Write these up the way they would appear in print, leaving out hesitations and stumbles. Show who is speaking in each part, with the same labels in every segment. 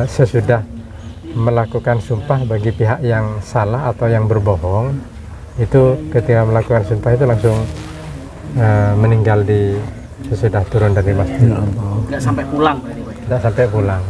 Speaker 1: sesudah melakukan sumpah bagi pihak yang salah atau yang berbohong, itu ketika melakukan sumpah itu langsung meninggal di sesudah turun dari masjid.
Speaker 2: Nggak sampai pulang berarti, Pak?
Speaker 1: Tidak sampai pulang.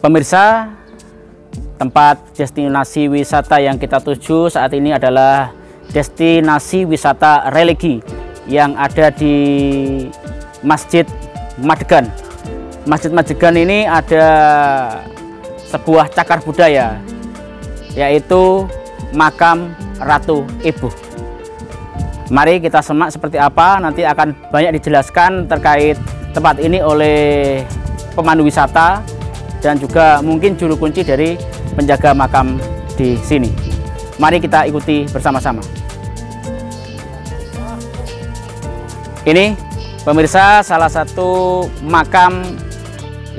Speaker 2: Pemirsa, tempat destinasi wisata yang kita tuju saat ini adalah destinasi wisata religi yang ada di Masjid Madegan. Masjid Madegan ini ada sebuah cagar budaya, yaitu makam Ratu Ibu. Mari kita simak seperti apa, nanti akan banyak dijelaskan terkait tempat ini oleh pemandu wisata dan juga mungkin juru kunci dari penjaga makam di sini. Mari kita ikuti bersama-sama. Ini pemirsa salah satu makam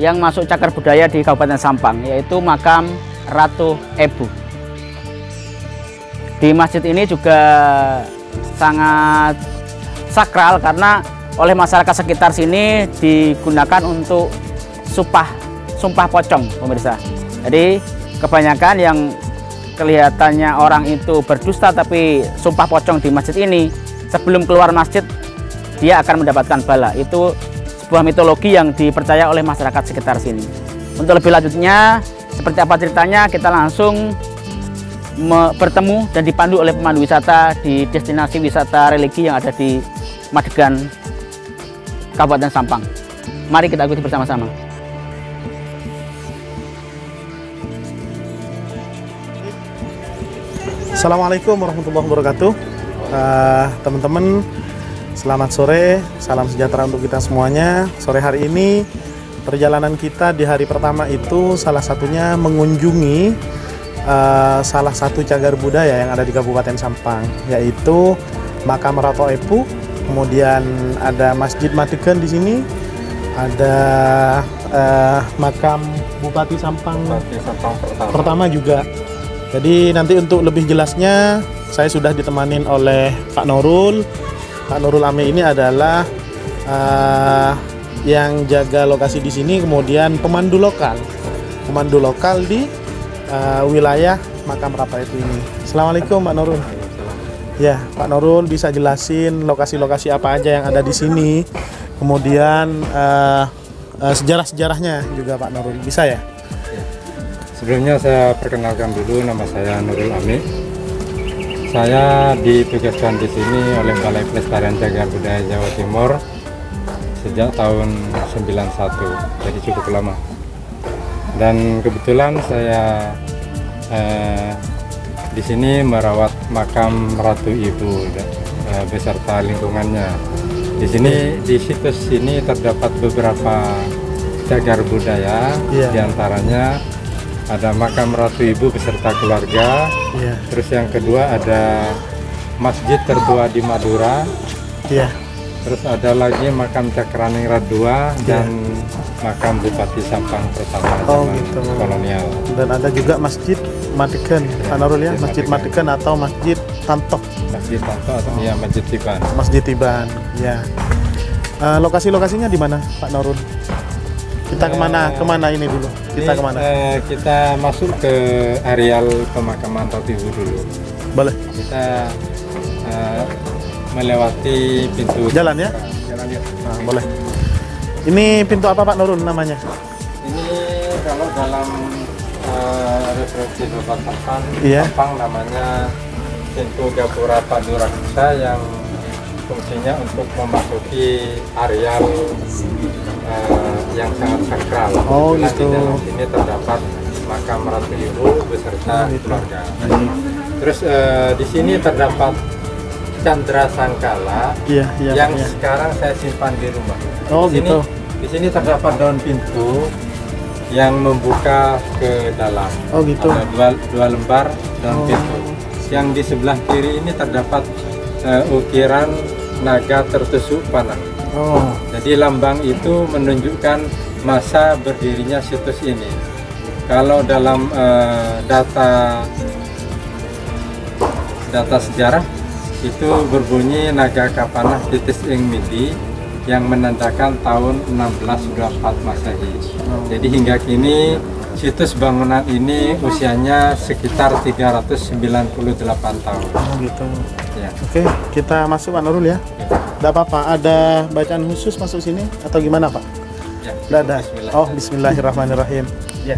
Speaker 2: yang masuk cagar budaya di Kabupaten Sampang, yaitu makam Ratu Ibu. Di masjid ini juga sangat sakral karena oleh masyarakat sekitar sini digunakan untuk sumpah pocong, pemirsa. Jadi kebanyakan yang kelihatannya orang itu berdusta tapi sumpah pocong di masjid ini, sebelum keluar masjid dia akan mendapatkan bala. Itu sebuah mitologi yang dipercaya oleh masyarakat sekitar sini. Untuk lebih lanjutnya seperti apa ceritanya, kita langsung bertemu dan dipandu oleh pemandu wisata di destinasi wisata religi yang ada di Madegan, Kabupaten Sampang. Mari kita ikuti bersama-sama.
Speaker 3: Assalamualaikum warahmatullahi wabarakatuh. Teman-teman, selamat sore, salam sejahtera untuk kita semuanya. Sore hari ini perjalanan kita di hari pertama itu salah satunya mengunjungi salah satu cagar budaya yang ada di Kabupaten Sampang, yaitu makam Ratu Ibu. Kemudian ada Masjid Madegan di sini, ada makam Bupati Sampang pertama juga. Jadi nanti untuk lebih jelasnya saya sudah ditemanin oleh Pak Nurul. Pak Nurul Ame ini adalah yang jaga lokasi di sini, kemudian pemandu lokal di wilayah makam Ratu Ibu ini. Assalamualaikum Pak Nurul. Ya, Pak Nurul bisa jelasin lokasi-lokasi apa aja yang ada di sini, kemudian sejarah-sejarahnya juga Pak Nurul, bisa ya?
Speaker 1: Sebelumnya saya perkenalkan dulu, nama saya Nurul Ami. Saya ditugaskan di sini oleh Balai Pelestarian Cagar Budaya Jawa Timur sejak tahun 91, jadi cukup lama. Dan kebetulan saya di sini merawat makam Ratu Ibu beserta lingkungannya. Di sini di situs ini terdapat beberapa cagar budaya, diantaranya ada makam Ratu Ibu beserta keluarga. Terus yang kedua ada masjid tertua di Madura. Terus ada lagi makam Cakraningrat II dan makam Bupati Sampang pertama zaman kolonial.
Speaker 3: Dan ada juga Masjid Madegan, Pak Nurul ya, Masjid Madegan atau Masjid Tantoh.
Speaker 1: Masjid Tantoh atau ya Masjid Tiban.
Speaker 3: Masjid Tiban, ya. Lokasi-lokasinya di mana, Pak Nurul? Kita kemana ini dulu? Kita kemana?
Speaker 1: Kita masuk ke areal pemakaman Ratu Ibu dulu.
Speaker 3: Boleh.
Speaker 1: Kita melewati pintu
Speaker 3: jalan ya?
Speaker 1: Jalan ya.
Speaker 3: Nah, boleh. Ini pintu apa Pak Nurul namanya?
Speaker 1: Ini kalau dalam referensi Bapak Sampang, namanya pintu Gapura Panduraksa yang fungsinya untuk memasuki areal yang sangat sakral.
Speaker 3: Oh,
Speaker 1: Kebetulan
Speaker 3: gitu.
Speaker 1: Di dalam sini terdapat makam Ratu Ibu beserta keluarga. Terus di sini terdapat Candra Sangkala
Speaker 3: Iya, iya,
Speaker 1: yang
Speaker 3: iya.
Speaker 1: sekarang saya simpan di rumah.
Speaker 3: Oh,
Speaker 1: Di sini,
Speaker 3: gitu.
Speaker 1: Di sini terdapat daun pintu yang membuka ke dalam.
Speaker 3: Oh, gitu.
Speaker 1: Ada dua lembar daun pintu. Yang di sebelah kiri ini terdapat ukiran naga tertusuk panah.
Speaker 3: Oh,
Speaker 1: Jadi lambang itu menunjukkan masa berdirinya situs ini. Kalau dalam data sejarah itu berbunyi naga kapanah titis ing midi yang menandakan tahun 1624 Masehi. Jadi hingga kini situs bangunan ini usianya sekitar 398 tahun.
Speaker 3: oh gitu.
Speaker 1: Ya.
Speaker 3: Oke, kita masuk Pak Nurul ya. Tidak apa-apa, ada bacaan khusus masuk sini atau gimana Pak?
Speaker 1: Ya.
Speaker 3: Tidak ada.
Speaker 1: Bismillah.
Speaker 3: Oh, Bismillahirrahmanirrahim. Ya.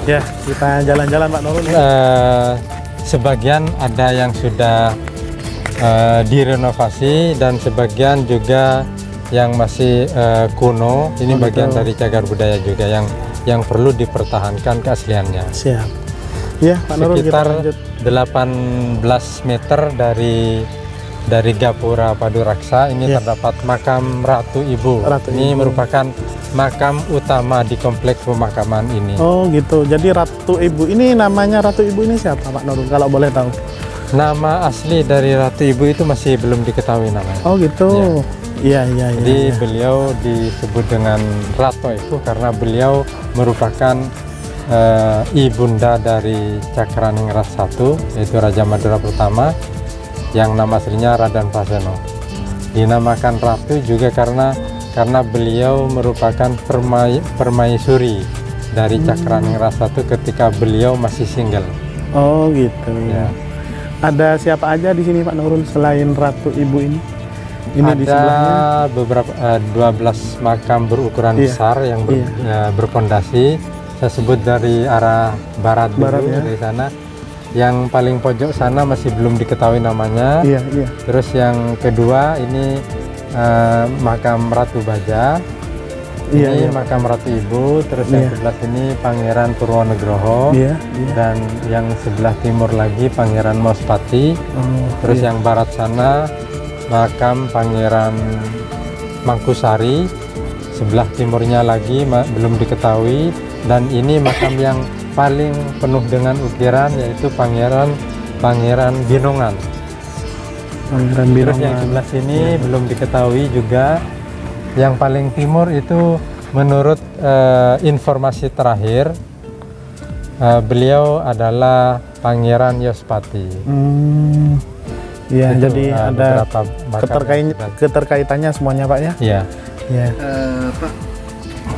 Speaker 3: Ya, kita jalan-jalan Pak Nurul.
Speaker 1: Sebagian ada yang sudah direnovasi dan sebagian juga yang masih kuno. Ini
Speaker 3: Oh,
Speaker 1: bagian
Speaker 3: gitu.
Speaker 1: dari cagar budaya juga yang perlu dipertahankan keasliannya.
Speaker 3: Siap. Ya, Pak Nurul, kita
Speaker 1: Sekitar
Speaker 3: lanjut.
Speaker 1: 18 meter dari Gapura Paduraksa ini
Speaker 3: Ya.
Speaker 1: terdapat makam Ratu Ibu.
Speaker 3: Ratu
Speaker 1: Ini
Speaker 3: Ibu.
Speaker 1: merupakan makam utama di kompleks pemakaman ini.
Speaker 3: Oh gitu. Jadi Ratu Ibu ini, namanya Ratu Ibu ini siapa Pak Nurul kalau boleh tahu?
Speaker 1: Nama asli dari Ratu Ibu itu masih belum diketahui namanya.
Speaker 3: Oh gitu. Iya, iya, iya.
Speaker 1: Jadi
Speaker 3: iya.
Speaker 1: beliau disebut dengan Rato itu karena beliau merupakan ibunda dari Cakraningrat I, yaitu Raja Madura pertama, yang nama aslinya Raden Paseno. Dinamakan Ratu juga karena beliau merupakan permaisuri dari Cakraningrat I ketika beliau masih single.
Speaker 3: Oh gitu.
Speaker 1: Ya.
Speaker 3: Ada siapa aja di sini Pak Nurul selain Ratu Ibu ini? Ini di sebelahnya.
Speaker 1: Ada beberapa 12 makam berukuran
Speaker 3: Iya.
Speaker 1: besar yang berpondasi. Saya sebut dari arah barat dulu,
Speaker 3: Barat, ya.
Speaker 1: dari sana. Yang paling pojok sana masih belum diketahui namanya.
Speaker 3: Iya, iya.
Speaker 1: Terus yang kedua ini makam Ratu Baja.
Speaker 3: Iya,
Speaker 1: Ini
Speaker 3: iya.
Speaker 1: makam Ratu Ibu. Terus yang
Speaker 3: Iya.
Speaker 1: sebelah sini Pangeran Purwonegroho.
Speaker 3: Iya, iya.
Speaker 1: Dan yang sebelah timur lagi Pangeran Mospati.
Speaker 3: Oh,
Speaker 1: Terus
Speaker 3: iya.
Speaker 1: yang barat sana makam Pangeran Mangkusari. Sebelah timurnya lagi belum diketahui. Dan ini makam yang paling penuh dengan ukiran, yaitu Pangeran Binongan.
Speaker 3: Pangeran
Speaker 1: Terus
Speaker 3: Binongan.
Speaker 1: yang sebelah sini belum diketahui juga. Yang paling timur itu menurut informasi terakhir beliau adalah Pangeran Yospati.
Speaker 3: Iya,
Speaker 1: Itu,
Speaker 3: jadi ada
Speaker 1: beberapa makam yang sudah-
Speaker 3: keterkaitannya semuanya Pak ya?
Speaker 1: Iya.
Speaker 3: Iya.
Speaker 2: Pak,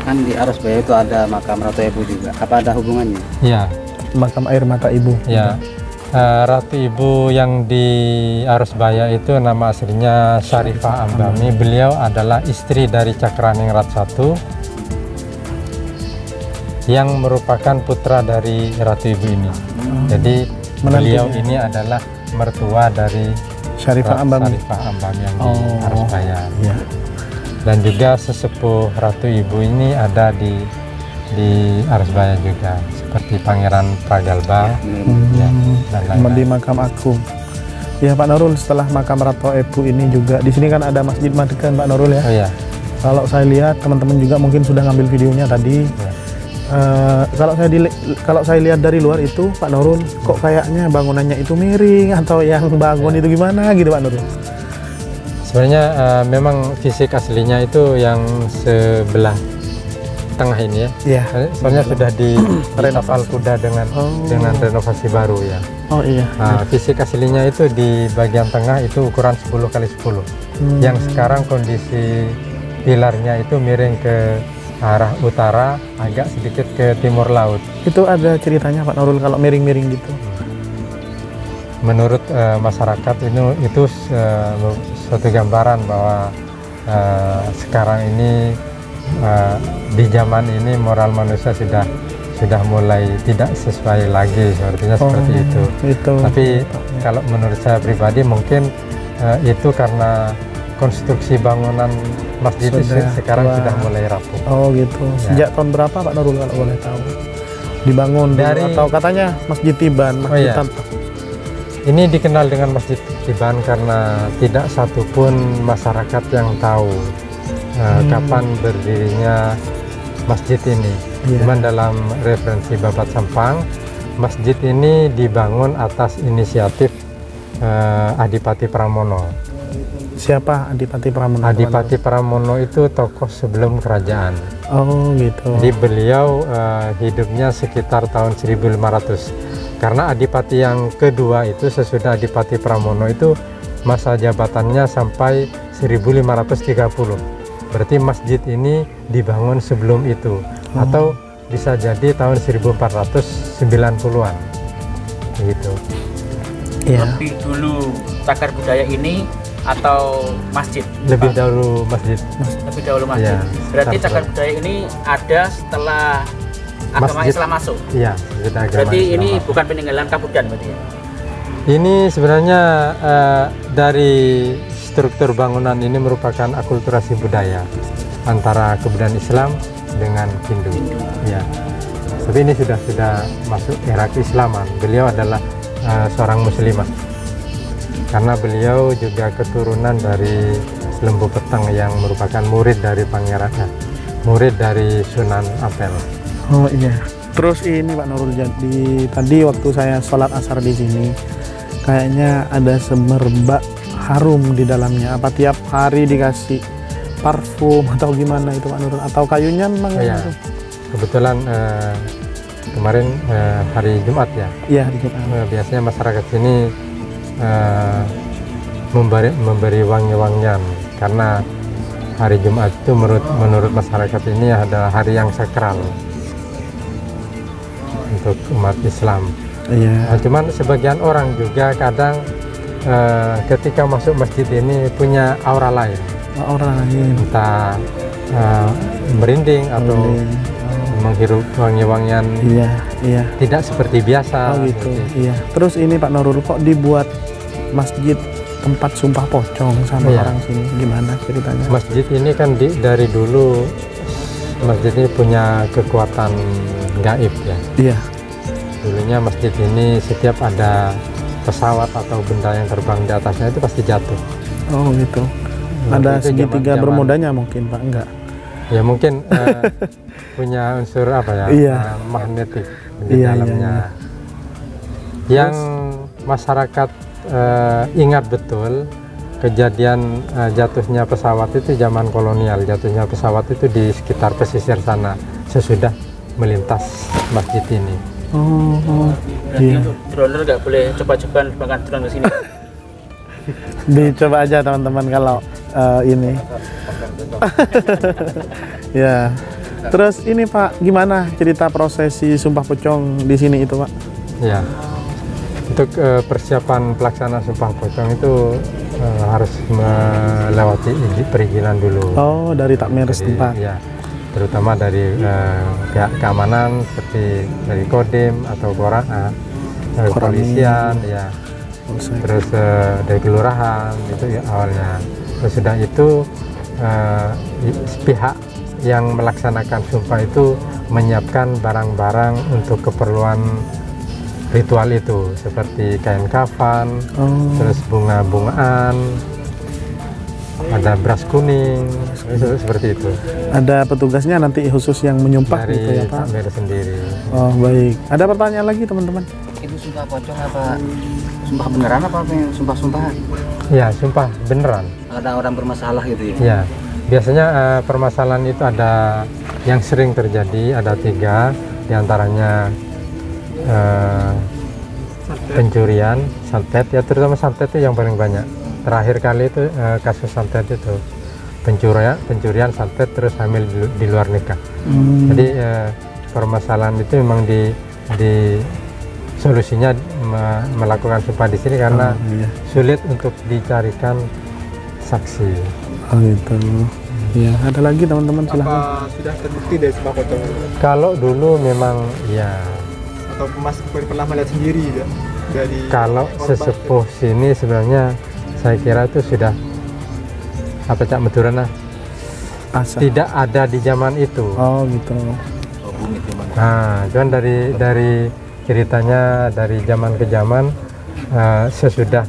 Speaker 2: kan di Arusbaya itu ada makam Ratu Ibu juga. Apa ada hubungannya?
Speaker 1: Iya.
Speaker 3: Makam air mata ibu.
Speaker 1: Ya, Ratu Ibu yang di Arusbaya itu nama aslinya Syarifah Ambami. Beliau adalah istri dari Cakraningrat I yang merupakan putra dari Ratu Ibu ini. Jadi beliau
Speaker 3: Menantunya.
Speaker 1: ini adalah mertua dari
Speaker 3: Syarifah Ambami.
Speaker 1: Syarifah Ambami yang di
Speaker 3: Oh,
Speaker 1: Arusbaya.
Speaker 3: Iya.
Speaker 1: Dan juga sesepuh Ratu Ibu ini ada di Arusbaya juga, seperti Pangeran Pragalba. Ya, dan
Speaker 3: Di
Speaker 1: lain-lain.
Speaker 3: makam agung. Ya Pak Nurul, setelah makam Ratu Ibu ini juga di sini kan ada Masjid Madekan Pak Nurul ya.
Speaker 1: Oh ya,
Speaker 3: Kalau saya lihat teman-teman juga mungkin sudah ngambil videonya tadi.
Speaker 1: ya.
Speaker 3: Kalau saya lihat dari luar itu Pak Nurul, kok kayaknya bangunannya itu miring atau yang bangun itu gimana gitu Pak Nurul?
Speaker 1: Sebenarnya memang fisik aslinya itu yang sebelah tengah ini ya.
Speaker 3: Iya.
Speaker 1: Soalnya sudah ditapal kuda dengan renovasi baru ya.
Speaker 3: Oh iya.
Speaker 1: Nah, fisik aslinya itu di bagian tengah itu ukuran 10x10. Yang sekarang kondisi pilarnya itu miring ke arah utara, agak sedikit ke timur laut.
Speaker 3: Itu ada ceritanya Pak Nurul kalau miring-miring gitu.
Speaker 1: Menurut masyarakat itu suatu gambaran bahwa sekarang ini di zaman ini moral manusia sudah mulai tidak sesuai lagi, sepertinya seperti itu. Tapi kalau menurut saya pribadi mungkin itu karena konstruksi bangunan masjid sekarang sudah mulai rapuh.
Speaker 3: Oh gitu. Sejak tahun berapa Pak Nurul kalau boleh tahu? Dibangun dari atau katanya Masjid Tiban, Masjid Tanpa.
Speaker 1: Ini dikenal dengan Masjid Tiban karena tidak satupun masyarakat yang tahu kapan berdirinya masjid ini. Cuman dalam referensi Babat Sampang, masjid ini dibangun atas inisiatif Adipati Pramono.
Speaker 3: Siapa Adipati Pramono?
Speaker 1: Adipati Pramono itu tokoh sebelum kerajaan.
Speaker 3: Oh gitu.
Speaker 1: Jadi beliau hidupnya sekitar tahun 1500. Karena Adipati yang kedua itu sesudah Adipati Pramono itu masa jabatannya sampai 1530. Berarti masjid ini dibangun sebelum itu. Atau bisa jadi tahun 1490-an. Gitu.
Speaker 2: Lebih dulu cagar budaya ini atau masjid?
Speaker 1: Lebih dahulu masjid.
Speaker 2: Lebih dahulu masjid. Berarti cagar budaya ini ada setelah agama Islam masuk?
Speaker 1: Iya, setelah agama
Speaker 2: berarti
Speaker 1: Islam
Speaker 2: ini
Speaker 1: masuk.
Speaker 2: bukan peninggalan Kabudan berarti ya?
Speaker 1: Ini sebenarnya dari struktur bangunan ini merupakan akulturasi budaya antara kebudayaan Islam dengan Hindu. Ya. Tapi ini sudah masuk era keislaman. Beliau adalah seorang muslimah. Karena beliau juga keturunan dari Lembu Petang yang merupakan murid dari murid dari Sunan Ampel.
Speaker 3: Oh iya. Terus ini Pak Nurul, jadi tadi waktu saya sholat asar di sini, kayaknya ada semerbak harum di dalamnya. Apa tiap hari dikasih parfum atau gimana itu Pak Nurul? Atau kayunya memang?
Speaker 1: Oh, iya. Kebetulan kemarin hari Jumat ya.
Speaker 3: Iya, hari Jumat.
Speaker 1: Biasanya masyarakat sini memberi wangi-wangian karena hari Jumat itu menurut masyarakat ini adalah hari yang sakral untuk umat Islam.
Speaker 3: Iya.
Speaker 1: Nah, cuman sebagian orang juga kadang ketika masuk masjid ini punya aura lain.
Speaker 3: Aura lain.
Speaker 1: Entah merinding atau menghirup wangi-wangian.
Speaker 3: Iya.
Speaker 1: Tidak seperti biasa.
Speaker 3: Oh gitu. Iya. Terus ini Pak Nurul, kok dibuat masjid tempat sumpah pocong sama orang sini? Gimana ceritanya?
Speaker 1: Masjid ini kan dari dulu masjid ini punya kekuatan gaib ya.
Speaker 3: Iya.
Speaker 1: Dulunya masjid ini setiap ada pesawat atau benda yang terbang di atasnya itu pasti jatuh.
Speaker 3: Oh gitu. Ada segitiga bermodanya mungkin Pak? Enggak.
Speaker 1: Ya mungkin punya unsur apa ya?
Speaker 3: Iya.
Speaker 1: Magnetik di dalamnya. Yang masyarakat ingat betul kejadian jatuhnya pesawat itu zaman kolonial. Jatuhnya pesawat itu di sekitar pesisir sana sesudah melintas masjid ini.
Speaker 2: Berarti untuk drone nggak boleh coba-coba terbangkan drone ke sini?
Speaker 3: Dicoba aja teman-teman kalau ini. Ya. Terus ini Pak, gimana cerita prosesi sumpah pocong di sini itu Pak?
Speaker 1: Ya. Untuk persiapan pelaksanaan sumpah pocong itu harus melewati perizinan dulu.
Speaker 3: Oh, dari takmir setempat.
Speaker 1: Ya, terutama dari pihak keamanan seperti dari Kodim atau dari kepolisian, ya. Terus dari kelurahan itu ya awalnya. Terus sudah itu pihak yang melaksanakan sumpah itu menyiapkan barang-barang untuk keperluan ritual itu seperti kain kafan, terus bunga-bungaan, ada beras kuning, seperti itu.
Speaker 3: Ada petugasnya nanti khusus yang menyumpah
Speaker 1: dari
Speaker 3: gitu ya Pak?
Speaker 1: Dari sendiri.
Speaker 3: Oh baik. Ada pertanyaan lagi teman-teman?
Speaker 2: Itu sumpah pocong apa sumpah beneran apa sumpah-sumpahan?
Speaker 1: Ya sumpah beneran.
Speaker 2: Ada orang bermasalah gitu ya?
Speaker 1: Ya. Biasanya permasalahan itu ada yang sering terjadi, ada 3 diantaranya pencurian, santet, ya terutama santet itu yang paling banyak. Terakhir kali itu kasus santet itu pencurian, santet, terus hamil di luar nikah. Jadi permasalahan itu memang di solusinya melakukan sumpah di sini karena sulit untuk dicarikan saksi.
Speaker 3: Oh gitu. Iya, ada lagi teman-teman silahkan.
Speaker 4: Apa sudah terbukti dari sumpah pocong?
Speaker 1: Kalau dulu memang ya,
Speaker 4: Atau Mas pernah melihat sendiri ya? Dari
Speaker 1: kalau
Speaker 4: korban?
Speaker 1: sesepuh sini sebenarnya saya kira itu sudah apa Cak Meduran lah,
Speaker 3: Asa.
Speaker 1: tidak ada di zaman itu.
Speaker 3: Oh gitu.
Speaker 1: Nah, cuman dari ceritanya dari zaman ke zaman, sesudah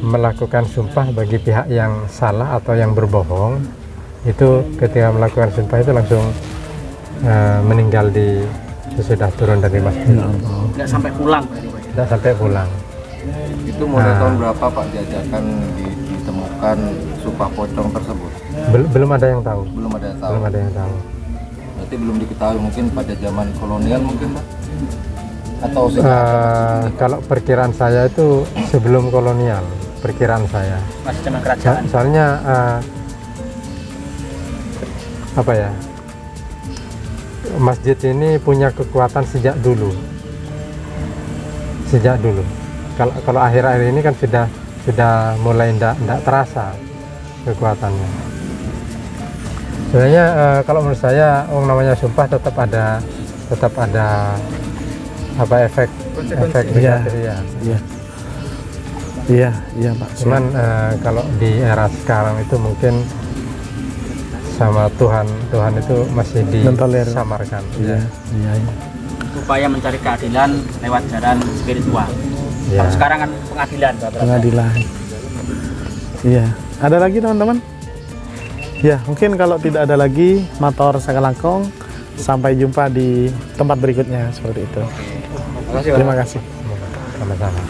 Speaker 1: melakukan sumpah bagi pihak yang salah atau yang berbohong, itu ketika melakukan sumpah itu langsung meninggal di sesudah turun dari masjid.
Speaker 2: Nggak sampai pulang.
Speaker 1: Tidak sampai pulang.
Speaker 5: Itu mulai tahun berapa Pak diajarkan ditemukan sumpah pocong tersebut?
Speaker 1: Belum ada yang tahu.
Speaker 5: Belum ada yang tahu.
Speaker 1: Belum ada yang tahu.
Speaker 5: Berarti belum diketahui, mungkin pada zaman kolonial mungkin Pak? Atau
Speaker 1: Kalau perkiraan saya itu sebelum kolonial, perkiraan saya.
Speaker 2: Masih zaman kerajaan.
Speaker 1: Soalnya apa ya? Masjid ini punya kekuatan sejak dulu. Kalau akhir-akhir ini kan sudah mulai tidak terasa kekuatannya. Sebenarnya kalau menurut saya, namanya sumpah tetap ada apa efek negatif ya.
Speaker 3: Iya Pak.
Speaker 1: Cuman kalau di era sekarang itu mungkin sama Tuhan itu masih disamarkan.
Speaker 3: Iya.
Speaker 2: Upaya mencari keadilan lewat jalan spiritual.
Speaker 1: Ya.
Speaker 2: Kalau sekarang kan pengadilan.
Speaker 3: Pengadilan. Iya. Ada lagi teman-teman? Ya, mungkin kalau tidak ada lagi, matur sakalangkong. Sampai jumpa di tempat berikutnya seperti itu. Terima kasih.
Speaker 1: Sama-sama.